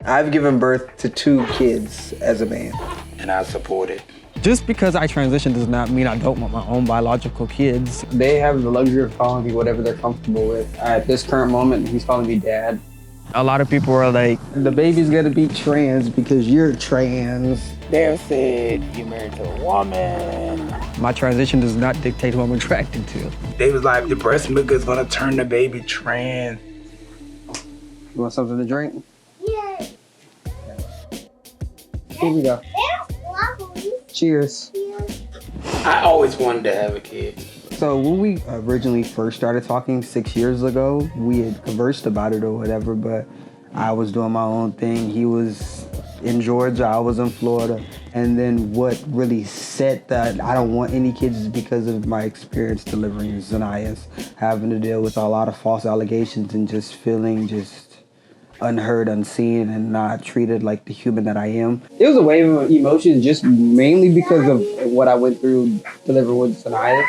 I've given birth to 2 kids as a man. And I support it. Just because I transitioned does not mean I don't want my own biological kids. They have the luxury of calling me whatever they're comfortable with. At this current moment, he's calling me dad. A lot of people are like, the baby's gonna be trans because you're trans. They said you're married to a woman. my transition does not dictate who I'm attracted to. They was like, the breast milk is gonna turn the baby trans. You want something to drink? Yeah. Here we go. Cheers. I always wanted to have a kid. So when we originally first started talking 6 years ago, we had conversed about it or whatever, but I was doing my own thing. He was in Georgia, I was in Florida. And then what really set that I don't want any kids is because of my experience delivering Zanias, having to deal with a lot of false allegations and just feeling just unheard, unseen, and not treated like the human that I am. It was a wave of emotions just mainly because of what I went through delivering with Sonia.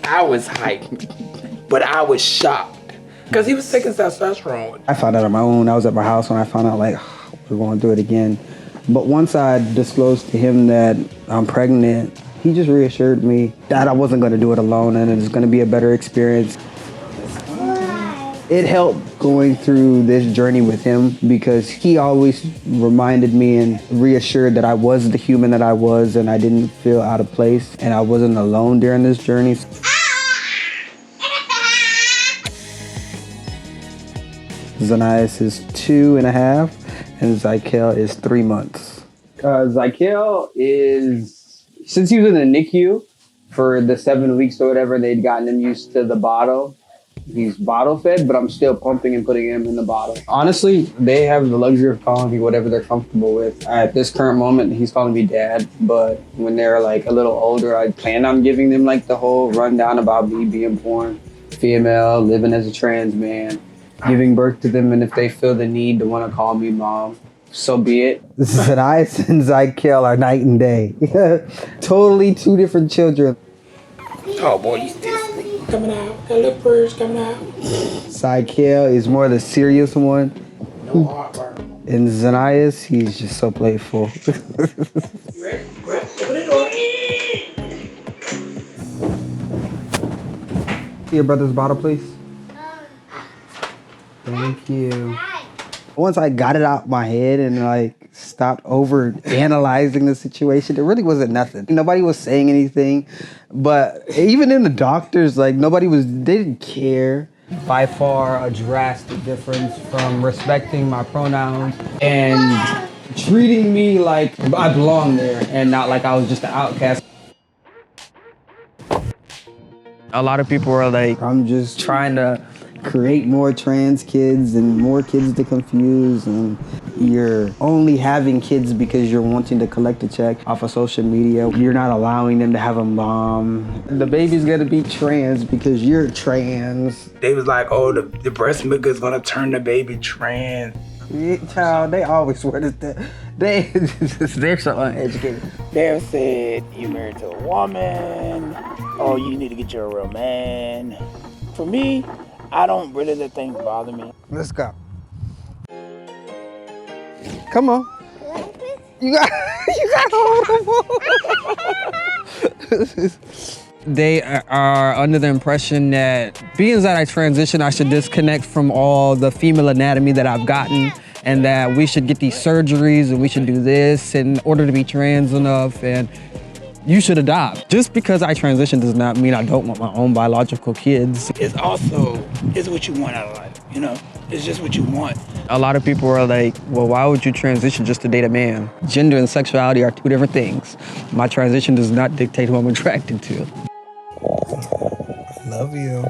I was hyped, but I was shocked because he was taking testosterone. I found out on my own. I was at my house when I found out, like, we're going through it again. But once I disclosed to him that I'm pregnant, he just reassured me that I wasn't going to do it alone and it was going to be a better experience. It helped going through this journey with him because he always reminded me and reassured that I was the human that I was and I didn't feel out of place and I wasn't alone during this journey. Zanias is 2.5 and Zykel is 3 months. Zykel is, since he was in the NICU for the 7 weeks or whatever, they'd gotten him used to the bottle. He's bottle fed, but I'm still pumping and putting him in the bottle. Honestly, they have the luxury of calling me whatever they're comfortable with. At this current moment, he's calling me dad, but when they're like a little older, I plan on giving them like the whole rundown about me being born female, living as a trans man, giving birth to them, and if they feel the need to want to call me mom, so be it. Zanias and Zykel are night and day. Totally 2 different children. Oh boy, you still coming out. That little purse coming out. Zykel is more the serious one. No heartburn. And Zanias, he's just so playful. You ready? Open the door. Your brother's bottle, please. Thank you. Once I got it out my head and like stopped over analyzing the situation, it really wasn't nothing. Nobody was saying anything, but even in the doctors, like they didn't care. By far a drastic difference from respecting my pronouns and treating me like I belong there and not like I was just an outcast. A lot of people are like, I'm just trying to create more trans kids and more kids to confuse, and you're only having kids because you're wanting to collect a check off of social media. You're not allowing them to have a mom. The baby's gonna be trans because you're trans. They was like, oh, the breast milk is gonna turn the baby trans. Child, they always were that. They're so uneducated. They said you're married to a woman. Oh, you need to get you a real man. For me, I don't really let things bother me. Let's go. Come on. You got hold them. they are under the impression that being that I transition, I should disconnect from all the female anatomy that I've gotten and that we should get these surgeries and we should do this in order to be trans enough and you should adopt. Just because I transition does not mean I don't want my own biological kids. It's what you want out of life, you know? It's just what you want. A lot of people are like, well, why would you transition just to date a man? Gender and sexuality are 2 different things. My transition does not dictate who I'm attracted to. I love you.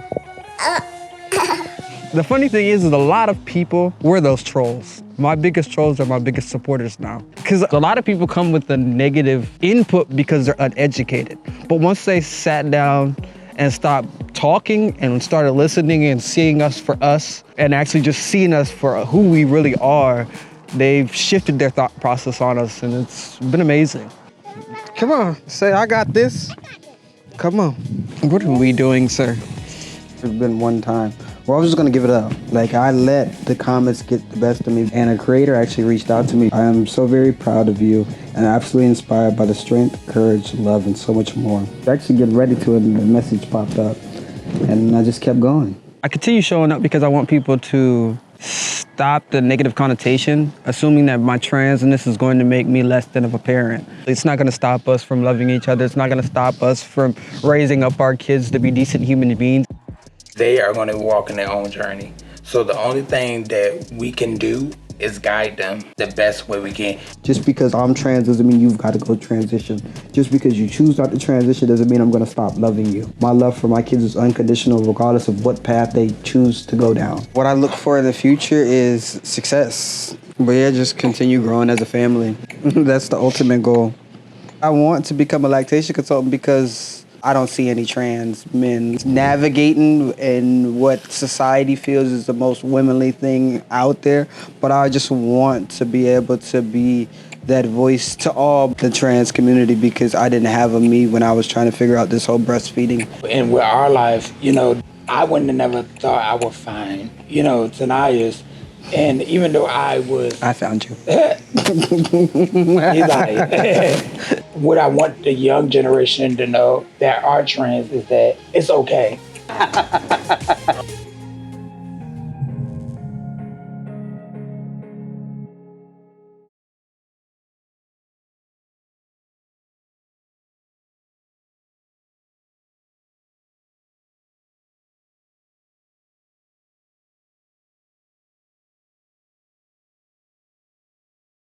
The funny thing is a lot of people were those trolls. My biggest trolls are my biggest supporters now. Because a lot of people come with a negative input because they're uneducated. But once they sat down and stopped talking and started listening and seeing us for us and actually just seeing us for who we really are, they've shifted their thought process on us and it's been amazing. Come on, say I got this. Come on. What are we doing, sir? There's been one time Well, I was just gonna give it up. Like, I let the comments get the best of me, and a creator actually reached out to me. I am so very proud of you and absolutely inspired by the strength, courage, love, and so much more. I actually getting ready to it, and the message popped up, and I just kept going. I continue showing up because I want people to stop the negative connotation, assuming that my transness is going to make me less than of a parent. It's not going to stop us from loving each other. It's not going to stop us from raising up our kids to be decent human beings. They are going to walk in their own journey. So the only thing that we can do is guide them the best way we can. Just because I'm trans doesn't mean you've got to go transition. Just because you choose not to transition doesn't mean I'm going to stop loving you. My love for my kids is unconditional regardless of what path they choose to go down. What I look for in the future is success. But yeah, just continue growing as a family. That's the ultimate goal. I want to become a lactation consultant because I don't see any trans men navigating in what society feels is the most womanly thing out there. But I just want to be able to be that voice to all the trans community because I didn't have a me when I was trying to figure out this whole breastfeeding. And with our life, you know, I wouldn't have never thought I would find, you know, Tanaya's. And even though I found you. He's like, what I want the young generation to know that are trans is that it's okay.